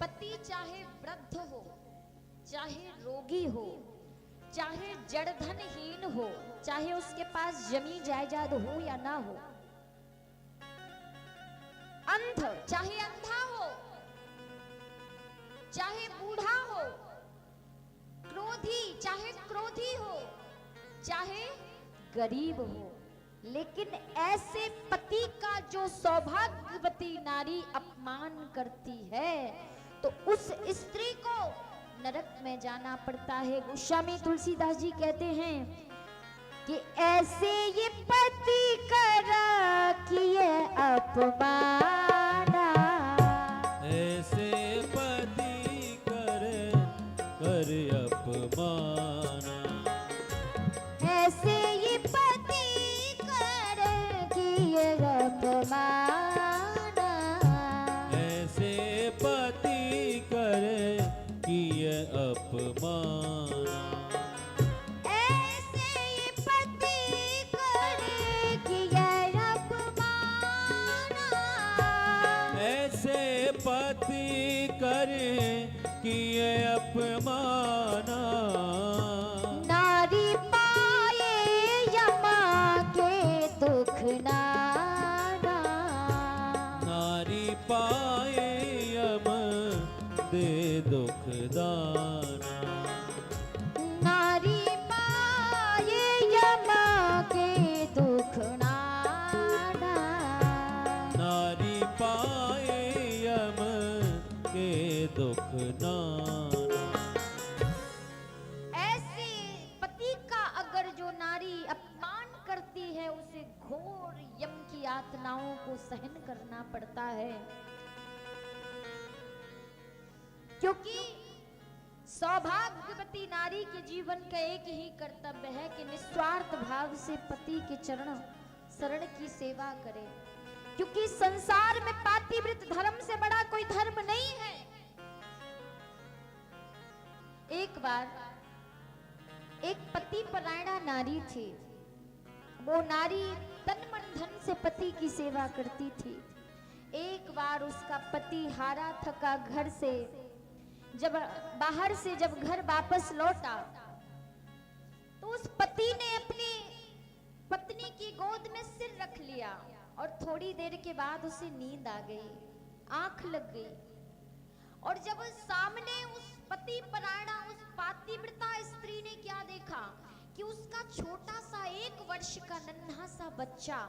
पति चाहे वृद्ध हो, चाहे रोगी हो, चाहे जड़धनहीन हो, चाहे उसके पास जमीन जायदाद हो या ना हो, अंध चाहे अंधा हो, चाहे बूढ़ा हो, क्रोधी चाहे क्रोधी हो, चाहे गरीब हो, लेकिन ऐसे पति का जो सौभाग्यवती नारी अपमान करती है तो उस स्त्री को नरक में जाना पड़ता है। गोस्वामी तुलसीदास जी कहते हैं कि ऐसे ये पति करा किए अपमाना, ऐसे पति कर अपमाना, ऐसे ये पति कर किए अपमाना, ऐसे पति कर किए अपमाना, ऐसे ये पति कर किए अपमाना, ऐसे पति कर किए अपमाना, नारी पाए यमा के दुख नाना, नारी पाए यम दे दुख दाना, नारी पाए यमा के दुख नाना, नारी पाए यम के दुख नाना। ऐसे पति का अगर जो नारी अपमान करती है उसे घोर यम की यातनाओं को सहन करना पड़ता है, क्योंकि सौभाग्यवती नारी के जीवन का एक ही कर्तव्य है कि निस्वार्थ भाव से पति के चरण शरण की सेवा करे, क्योंकि संसार में पातिव्रत धर्म से बड़ा कोई धर्म नहीं है। एक बार एक पति परायणा नारी थी, वो नारी तन मन धन से पति की सेवा करती थी। एक बार उसका पति हारा थका घर से जब बाहर से जब घर वापस लौटा तो उस पति ने अपनी पत्नी की गोद में सिर रख लिया और थोड़ी देर के बाद उसे नींद आ गई, आंख लग गई। और जब सामने उस पति परायणा उस पातिव्रता स्त्री ने क्या देखा कि उसका छोटा सा 1 वर्ष का नन्हा सा बच्चा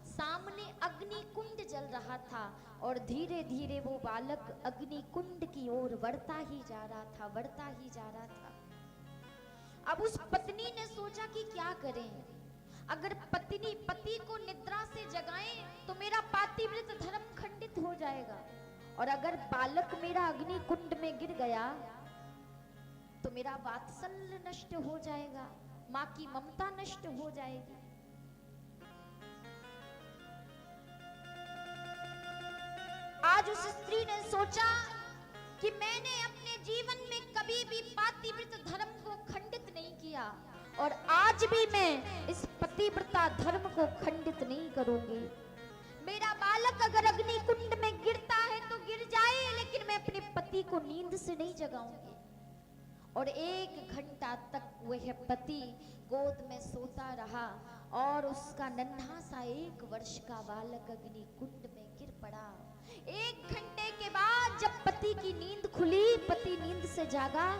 सामने अग्नि कुंड जल रहा था और धीरे धीरे वो बालक अग्नि कुंड की ओर बढ़ता ही जा रहा था, बढ़ता ही जा रहा था। अब उस पत्नी ने सोचा कि क्या करें, अगर पति को निद्रा से जगाएं तो मेरा पातिव्रत धर्म खंडित हो जाएगा, और अगर बालक मेरा अग्नि कुंड में गिर गया तो मेरा वात्सल्य नष्ट हो जाएगा, माँ की ममता नष्ट हो जाएगी। आज उस स्त्री ने सोचा कि मैंने अपने जीवन में कभी भी पातिव्रत धर्म को खंडित नहीं किया और आज भी मैं इस पतिव्रता धर्म को खंडित नहीं करूंगी। मेरा बालक अगर अग्नि कुंड में गिरता है तो गिर जाए, लेकिन मैं अपने पति को नींद से नहीं जगाऊंगी। और 1 घंटा तक वह पति गोद में सोता रहा और उसका नन्हा सा 1 वर्ष का बालक अग्नि कुंड में गिर पड़ा। 1 घंटे के बाद जब पति की नींद खुली, पति नींद से जागा,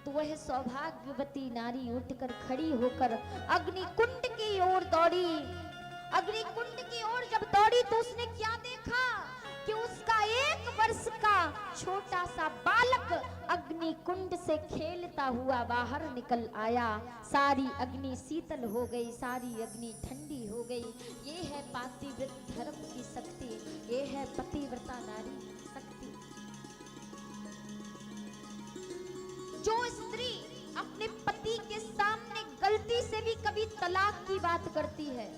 तो वह सौभाग्यवती नारी उठकर खड़ी होकर अग्नि कुंड की ओर दौड़ी। अग्नि कुंड की ओर जब दौड़ी तो उसने क्या देखा कि उसका 1 वर्ष का छोटा सा बालक अग्नि कुंड से खेलता हुआ बाहर निकल आया। सारी अग्नि शीतल हो गई, सारी अग्नि ठंडी हो गई। ये है पातिव्रत धर्म की शक्ति, ये है पतिव्रता नारी की शक्ति। जो स्त्री अपने पति के सामने गलती से भी कभी तलाक की बात करती है,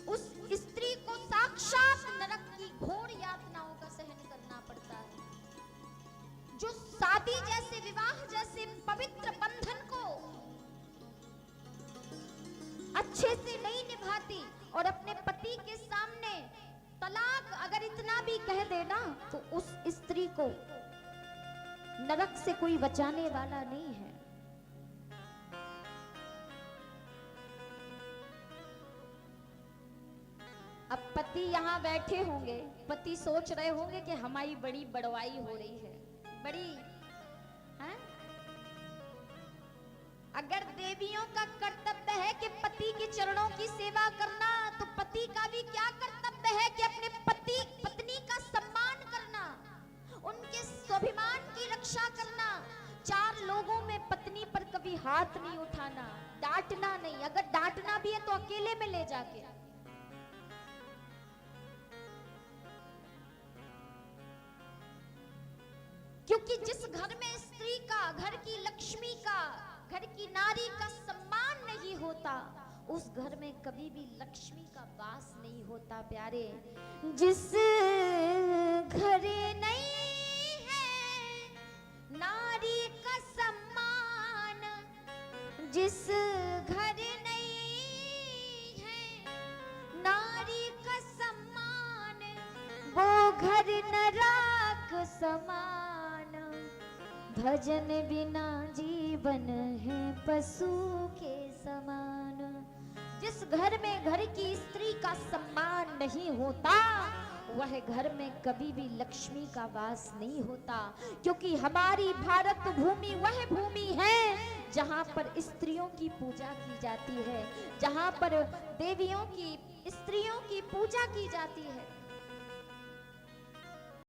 उस स्त्री को साक्षात नरक की घोर यातनाओं का सहन करना पड़ता है। जो शादी जैसे, विवाह जैसे पवित्र बंधन को अच्छे से नहीं निभाती और अपने पति के सामने तलाक अगर इतना भी कह देना तो उस स्त्री को नरक से कोई बचाने वाला नहीं है। अब पति यहाँ बैठे होंगे, पति सोच रहे होंगे कि हमारी बड़ी बड़वाई हो रही है, बड़ी है? अगर देवियों का कर्तव्य है कि पति के चरणों की सेवा करना, तो पति का भी क्या कर्तव्य है कि अपने पति पत्नी का सम्मान करना, उनके स्वाभिमान की रक्षा करना, चार लोगों में पत्नी पर कभी हाथ नहीं उठाना, डांटना नहीं, अगर डांटना भी है तो अकेले में ले जाके। क्योंकि जिस घर में स्त्री का, घर की लक्ष्मी का, घर की नारी का सम्मान नहीं होता, उस घर में कभी भी लक्ष्मी का वास नहीं होता प्यारे। जिस घरे नहीं है नारी का सम्मान, जिस घर नहीं है नारी का सम्मान, वो घर नरक समान। भजन बिना जीवन है पशु के समान। जिस घर में घर की स्त्री का सम्मान नहीं होता, वह घर में कभी भी लक्ष्मी का वास नहीं होता। क्योंकि हमारी भारत भूमि वह भूमि है जहाँ पर स्त्रियों की पूजा की जाती है, जहाँ पर देवियों की, स्त्रियों की पूजा की जाती है।